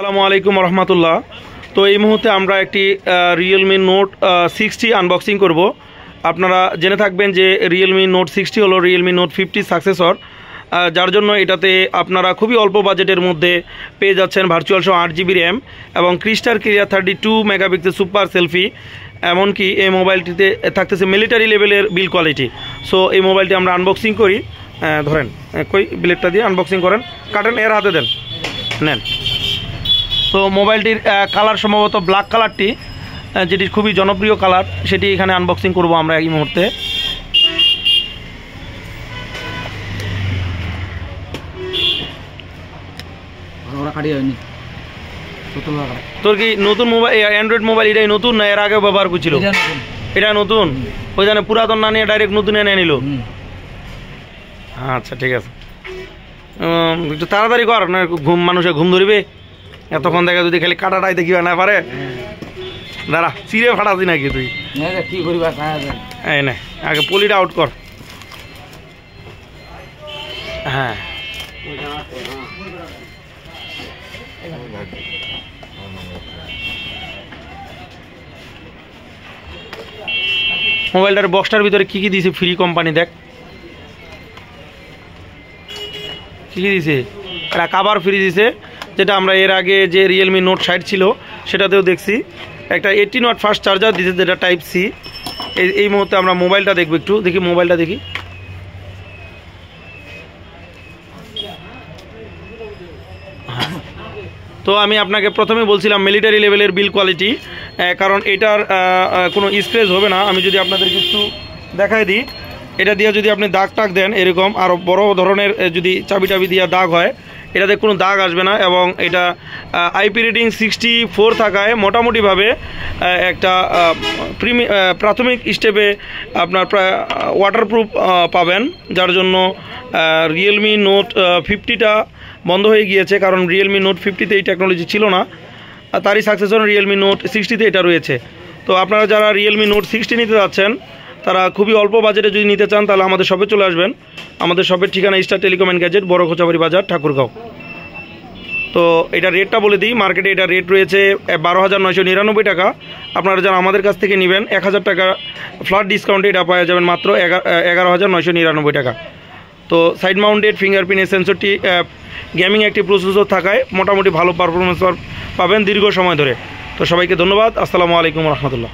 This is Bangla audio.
আসসালামু আলাইকুম রহমতুল্লাহ। তো এই মুহূর্তে আমরা একটি রিয়েলমি নোট 60 আনবক্সিং করব। আপনারা জেনে থাকবেন যে রিয়েলমি নোট 60 হলো রিয়েলমি নোট 50 সাকসেসর, যার জন্য এটাতে আপনারা খুবই অল্প বাজেটের মধ্যে পেয়ে যাচ্ছেন ভার্চুয়াল সহ 8 জিবি র্যাম এবং crystal clear 32 megapixel super selfie. এমনকি এই মোবাইলটিতে থাকতেছে মিলিটারি লেভেলের বিল কোয়ালিটি। সো এই মোবাইলটি আমরা আনবক্সিং করি। ধরেন কই ব্লেডটা দিয়ে আনবক্সিং করেন, কাটেন, এর হাতে দেন, নেন। তো মোবাইলটির কালার সম্ভবত ব্ল্যাক কালারটি, যেটি খুবই জনপ্রিয় কালার, সেটি এখানে আনবক্সিং করব আমরা এই মুহূর্তে। তোর কি নতুন মোবাইল, অ্যান্ড্রয়েড মোবাইল এটাই নতুন না এর আগে ব্যবহার করছিল? এটা নতুন, ওইখানে পুরাতন না নিয়ে ডাইরেক্ট নতুন এনে নিল। আচ্ছা ঠিক আছে, একটু তাড়াতাড়ি কর, না মানুষের ঘুম ধরবে এতক্ষণ দেখা, যদি খালি কাটাটাই দেখি না পারে। দাঁড়া, চিড়ে ফাটাছি নাকি তুই? কি করিবা, এই না, আগে পলিটা আউট কর। হ্যাঁ, মোবাইলটার বক্সটার ভিতরে কি কি দিয়েছে ফ্রি কোম্পানি, দেখ কি কি দিয়েছে। একটা কাভার ফ্রি দিয়েছে, যেটা আমরা এর আগে যে রিয়েলমি নোট 60 ছিল সেটাতেও দেখছি। একটা 18 ওয়াট ফাস্ট চার্জার দিয়েছে, যেটা টাইপ সি। এই মুহূর্তে আমরা মোবাইলটা দেখব, একটু দেখি মোবাইলটা দেখি। তো আমি আপনাকে প্রথমে বলছিলাম মিলিটারি লেভেলের বিল কোয়ালিটি, কারণ এটার কোনো স্ক্র্যাচ হবে না। আমি যদি আপনাদেরকে একটু দেখাই দিই, এটা দিয়ে যদি আপনি দাগ টাগ দেন এরকম আরও বড় ধরনের, যদি চাবি টাবি দিয়ে দাগ হয়, এটাতে কোনো দাগ আসবে না। এবং এটা আইপি রেটিং 64 থাকায় মোটামুটিভাবে একটা প্রাথমিক স্টেপে আপনার প্রায় ওয়াটারপ্রুফ পাবেন, যার জন্য রিয়েলমি নোট 50টা বন্ধ হয়ে গিয়েছে, কারণ রিয়েলমি নোট 50তে এই টেকনোলজি ছিল না, তারই সাকসেসর রিয়েলমি নোট 60তে এটা রয়েছে। তো আপনারা যারা রিয়েলমি নোট 60 নিতে যাচ্ছেন, তারা খুবই অল্প বাজেটে যদি নিতে চান, তাহলে আমাদের শপে চলে আসবেন। আমাদের শপের ঠিকানা স্টার টেলিকম অ্যান্ড গ্যাজেট, বড় খোঁচাবাড়ি বাজার, ঠাকুরগাঁও। তো এটা রেটটা বলে দিই, মার্কেটে এটা রেট রয়েছে 12,999 টাকা। আপনারা যারা আমাদের কাছ থেকে নেবেন 1,000 টাকা ফ্ল্যাট ডিসকাউন্টে এটা পাওয়া যাবেন মাত্র 11,999 টাকা। তো সাইড মাউন্টেড ফিঙ্গারপ্রিন্ট সেন্সরটি গেমিং একটি প্রসেসর থাকায় মোটামুটি ভালো পারফরমেন্স পাবেন দীর্ঘ সময় ধরে। তো সবাইকে ধন্যবাদ। আসসালামু আলাইকুম রহমতুল্লাহ।